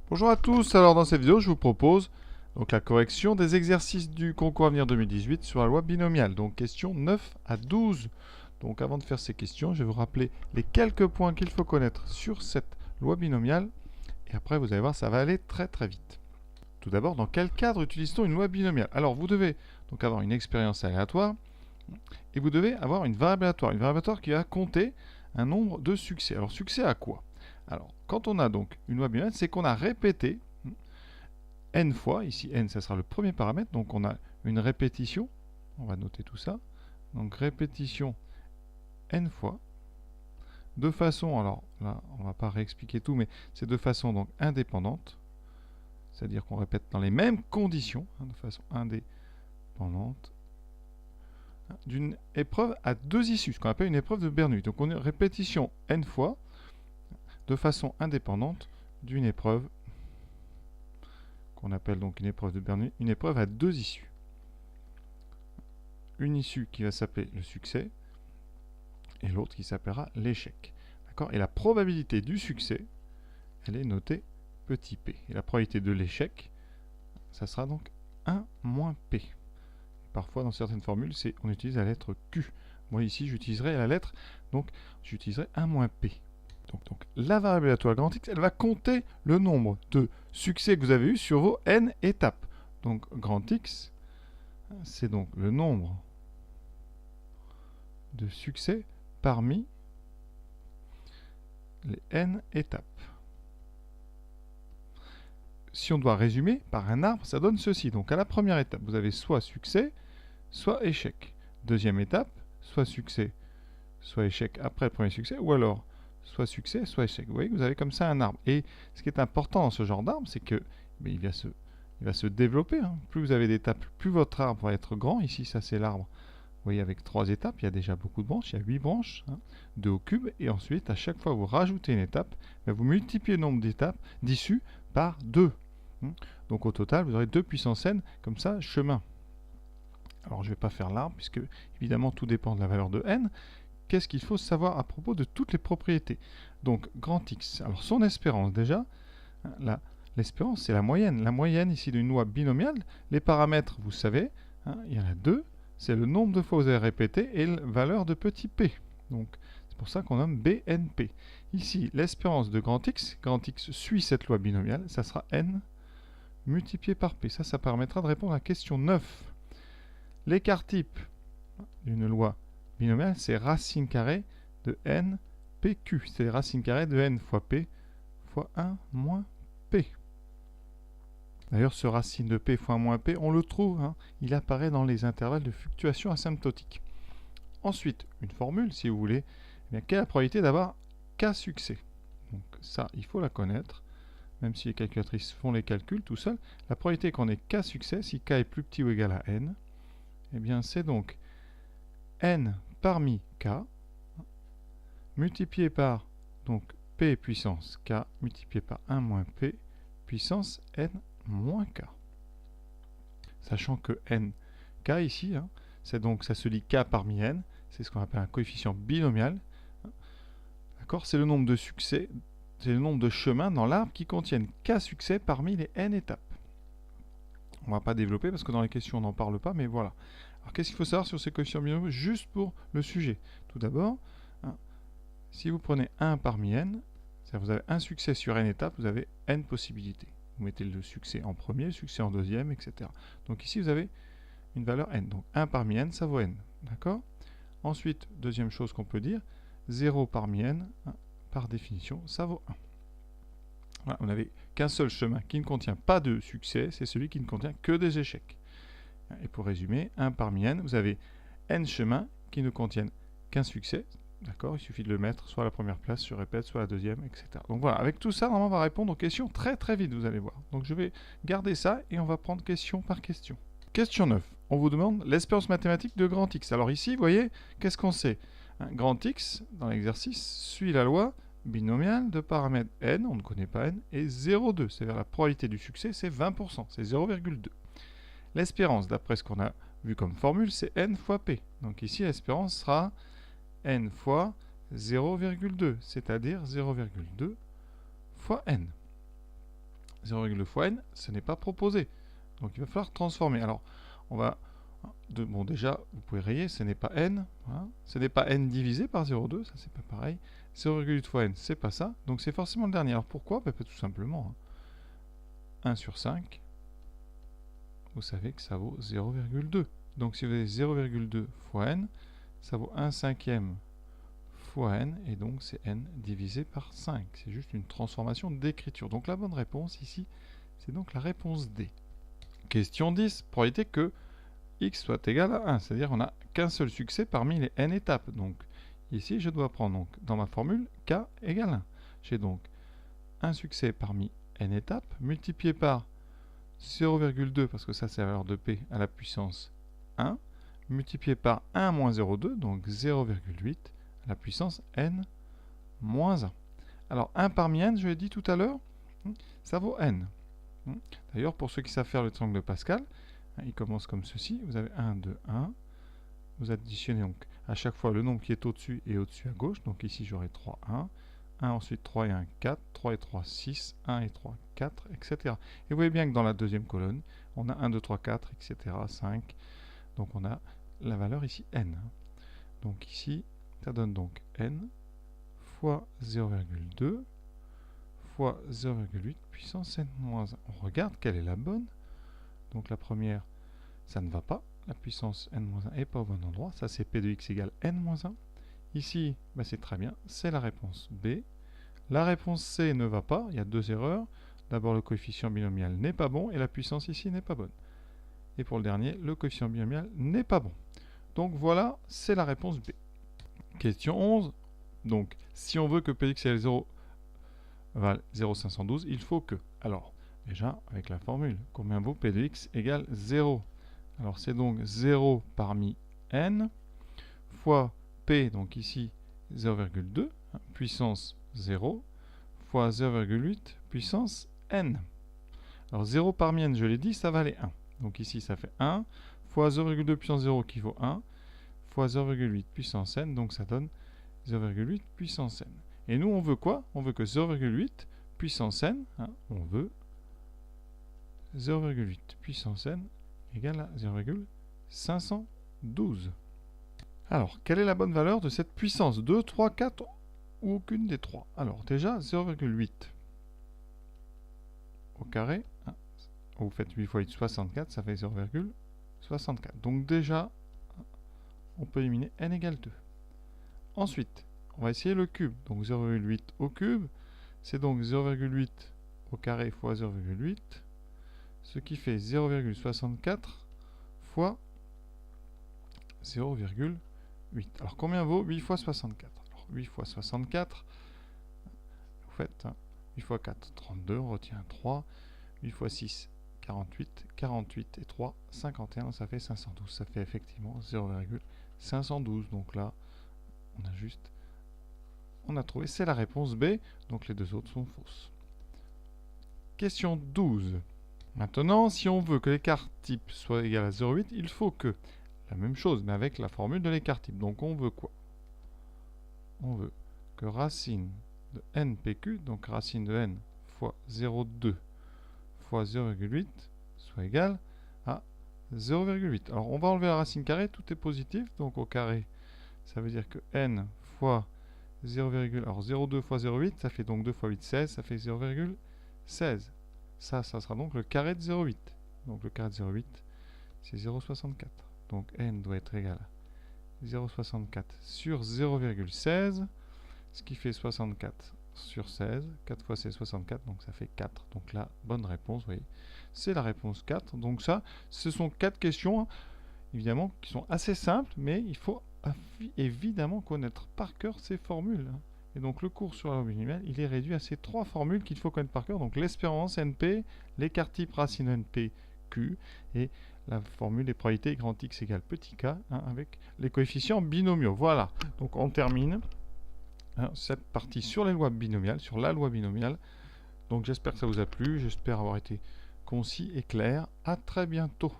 Bonjour à tous, alors dans cette vidéo je vous propose donc la correction des exercices du concours Avenir 2018 sur la loi binomiale, donc questions 9 à 12. Donc avant de faire ces questions, je vais vous rappeler les quelques points qu'il faut connaître sur cette loi binomiale et après vous allez voir ça va aller très très vite. Tout d'abord, dans quel cadre utilise-t-on une loi binomiale? Alors vous devez donc avoir une expérience aléatoire et vous devez avoir une variable aléatoire qui va compter un nombre de succès. Alors succès à quoi? Alors quand on a donc une loi binomiale, c'est qu'on a répété n fois, ici n ça sera le premier paramètre, donc on a une répétition, on va noter tout ça, donc répétition n fois, de façon, alors là on va pas réexpliquer tout, mais c'est de façon donc indépendante, c'est-à-dire qu'on répète dans les mêmes conditions, de façon indépendante, d'une épreuve à deux issues, ce qu'on appelle une épreuve de Bernoulli. Donc on a une répétition n fois, de façon indépendante d'une épreuve qu'on appelle donc une épreuve de Bernoulli, une épreuve à deux issues. Une issue qui va s'appeler le succès et l'autre qui s'appellera l'échec. D'accord? Et la probabilité du succès, elle est notée petit p. Et la probabilité de l'échec, ça sera donc 1 moins p. Parfois, dans certaines formules, on utilise la lettre Q. Moi, ici, j'utiliserai la lettre, donc j'utiliserai 1 moins p. Donc, la variable aléatoire grand X, elle va compter le nombre de succès que vous avez eu sur vos n étapes. Donc, grand X, c'est donc le nombre de succès parmi les n étapes. Si on doit résumer par un arbre, ça donne ceci. Donc à la première étape, vous avez soit succès, soit échec. Deuxième étape, soit succès, soit échec après le premier succès, ou alors soit succès, soit échec. Vous voyez que vous avez comme ça un arbre. Et ce qui est important dans ce genre d'arbre, c'est que il va se développer. Plus vous avez d'étapes, plus votre arbre va être grand. Ici, ça c'est l'arbre. Vous voyez, avec 3 étapes, il y a déjà beaucoup de branches, il y a 8 branches, 2 au cube, et ensuite, à chaque fois que vous rajoutez une étape, vous multipliez le nombre d'étapes, d'issues, par 2. Donc au total, vous aurez 2 puissance n, comme ça, chemin. Alors je ne vais pas faire l'arbre, puisque évidemment tout dépend de la valeur de n. Qu'est-ce qu'il faut savoir à propos de toutes les propriétés? Donc grand X, alors son espérance déjà, l'espérance c'est la moyenne. La moyenne ici d'une loi binomiale, les paramètres, vous savez, il y en a 2. C'est le nombre de fois que vous avez répété et la valeur de petit p. Donc c'est pour ça qu'on nomme BNP. Ici, l'espérance de grand X suit cette loi binomiale, ça sera n multiplié par p. Ça permettra de répondre à la question 9. L'écart type d'une loi binomiale, c'est racine carrée de n pq. C'est racine carrée de n fois p fois 1 moins p. D'ailleurs, ce racine de p fois moins p, on le trouve, il apparaît dans les intervalles de fluctuation asymptotique. Ensuite, une formule, si vous voulez, quelle est la probabilité d'avoir k succès? Donc ça, il faut la connaître, même si les calculatrices font les calculs tout seuls. La probabilité qu'on ait k succès, si k est plus petit ou égal à n, eh bien c'est donc n parmi k, multiplié par donc p puissance k, multiplié par 1 moins p, puissance n moins k. Sachant que n, k ici, c'est donc, ça se lit k parmi n, c'est ce qu'on appelle un coefficient binomial. D'accord? C'est le nombre de succès, c'est le nombre de chemins dans l'arbre qui contiennent k succès parmi les n étapes. On ne va pas développer parce que dans les questions on n'en parle pas, mais voilà. Alors qu'est-ce qu'il faut savoir sur ces coefficients binomiaux juste pour le sujet? Tout d'abord, si vous prenez 1 parmi n, c'est-à-dire vous avez un succès sur n étapes, vous avez n possibilités. Vous mettez le succès en premier, le succès en deuxième, etc. Donc ici, vous avez une valeur n. Donc 1 parmi n, ça vaut n. D'accord? Ensuite, deuxième chose qu'on peut dire, 0 parmi n, par définition, ça vaut 1. Voilà, vous n'avez qu'un seul chemin qui ne contient pas de succès, c'est celui qui ne contient que des échecs. Et pour résumer, 1 parmi n, vous avez n chemins qui ne contiennent qu'un succès. D'accord? Il suffit de le mettre soit à la première place, je répète, soit à la deuxième, etc. Donc voilà, avec tout ça, normalement, on va répondre aux questions très très vite, vous allez voir. Donc je vais garder ça et on va prendre question par question. Question 9. On vous demande l'espérance mathématique de grand X. Alors ici, vous voyez, qu'est-ce qu'on sait? Grand X, dans l'exercice, suit la loi binomiale de paramètres n, on ne connaît pas n, et 0,2. C'est-à-dire la probabilité du succès, c'est 20%, c'est 0,2. L'espérance, d'après ce qu'on a vu comme formule, c'est n fois p. Donc ici, l'espérance sera n fois 0,2, c'est-à-dire 0,2 fois n. 0,2 fois n, ce n'est pas proposé. Donc il va falloir transformer. Alors, on va... Bon, déjà, vous pouvez rayer, ce n'est pas n. Hein, ce n'est pas n divisé par 0,2, ça c'est pas pareil. 0,8 fois n, c'est pas ça. Donc c'est forcément le dernier. Alors pourquoi? Tout simplement. 1 sur 5, vous savez que ça vaut 0,2. Donc si vous avez 0,2 fois n, ça vaut 1 cinquième fois n, et donc c'est n divisé par 5. C'est juste une transformation d'écriture. Donc la bonne réponse ici, c'est donc la réponse D. Question 10, probabilité que x soit égal à 1, c'est-à-dire on n'a qu'un seul succès parmi les n étapes. Donc ici, je dois prendre donc, dans ma formule k égale 1. J'ai donc un succès parmi n étapes multiplié par 0,2, parce que ça c'est la valeur de p à la puissance 1, multiplié par 1 moins 0,2, donc 0,8 à la puissance n moins 1. Alors 1 parmi n, je l'ai dit tout à l'heure, ça vaut n. D'ailleurs, pour ceux qui savent faire le triangle de Pascal, il commence comme ceci. Vous avez 1, 2, 1. Vous additionnez donc à chaque fois le nombre qui est au-dessus et au-dessus à gauche. Donc ici, j'aurai 3, 1. 1, ensuite 3 et 1, 4. 3 et 3, 6. 1 et 3, 4, etc. Et vous voyez bien que dans la deuxième colonne, on a 1, 2, 3, 4, etc. 5. Donc on a la valeur ici n. Donc ici, ça donne donc n fois 0,2 fois 0,8 puissance n-1. On regarde quelle est la bonne. Donc la première, ça ne va pas. La puissance n-1 n'est pas au bon endroit. Ça, c'est p de x égale n-1. Ici, c'est très bien. C'est la réponse B. La réponse C ne va pas. Il y a deux erreurs. D'abord, le coefficient binomial n'est pas bon et la puissance ici n'est pas bonne. Et pour le dernier, le coefficient binomial n'est pas bon. Donc voilà, c'est la réponse B. Question 11. Donc, si on veut que p de x égale 0 valent 0,512, il faut que... Alors, déjà, avec la formule, combien vaut p de x égale 0? Alors, c'est donc 0 parmi n, fois p, donc ici 0,2, puissance 0, fois 0,8, puissance n. Alors, 0 parmi n, je l'ai dit, ça valait 1. Donc ici, ça fait 1, fois 0,2 puissance 0 qui vaut 1, fois 0,8 puissance n, donc ça donne 0,8 puissance n. Et nous, on veut quoi? On veut que 0,8 puissance n, on veut 0,8 puissance n égale à 0,512. Alors, quelle est la bonne valeur de cette puissance? 2, 3, 4 ou aucune des trois? Alors, déjà, 0,8 au carré, vous faites 8 fois 8, 64, ça fait 0,64. Donc déjà, on peut éliminer n égale 2. Ensuite, on va essayer le cube. Donc 0,8 au cube, c'est donc 0,8 au carré fois 0,8, ce qui fait 0,64 fois 0,8. Alors combien vaut 8 fois 64? Alors 8 fois 64, vous faites 8 fois 4, 32, on retient 3, 8 fois 6, 48, 48 et 3, 51, ça fait 512. Ça fait effectivement 0,512. Donc là, on a trouvé, c'est la réponse B, donc les deux autres sont fausses. Question 12. Maintenant, si on veut que l'écart type soit égal à 0,8, il faut que, la même chose, mais avec la formule de l'écart type. Donc on veut quoi? On veut que racine de npq, donc racine de n fois 0,2 fois 0,8, soit égal à 0,8. Alors on va enlever la racine carrée, tout est positif, donc au carré, ça veut dire que n fois 0, alors 0,2 fois 0,8, ça fait donc 2 fois 8, 16, ça fait 0,16. Ça sera donc le carré de 0,8. Donc le carré de 0,8, c'est 0,64. Donc n doit être égal à 0,64 sur 0,16, ce qui fait 64 sur 16. 4 fois c'est 64, donc ça fait 4. Donc la bonne réponse, vous voyez, c'est la réponse 4. Donc ça, ce sont 4 questions, évidemment, qui sont assez simples, mais il faut évidemment connaître par cœur ces formules. Et donc le cours sur la loi binomiale, il est réduit à ces 3 formules qu'il faut connaître par cœur. Donc l'espérance NP, l'écart type racine NP Q et la formule des probabilités grand X égale petit k avec les coefficients binomiaux. Voilà, donc on termine cette partie sur les lois binomiales, sur la loi binomiale. Donc j'espère que ça vous a plu, j'espère avoir été concis et clair. À très bientôt.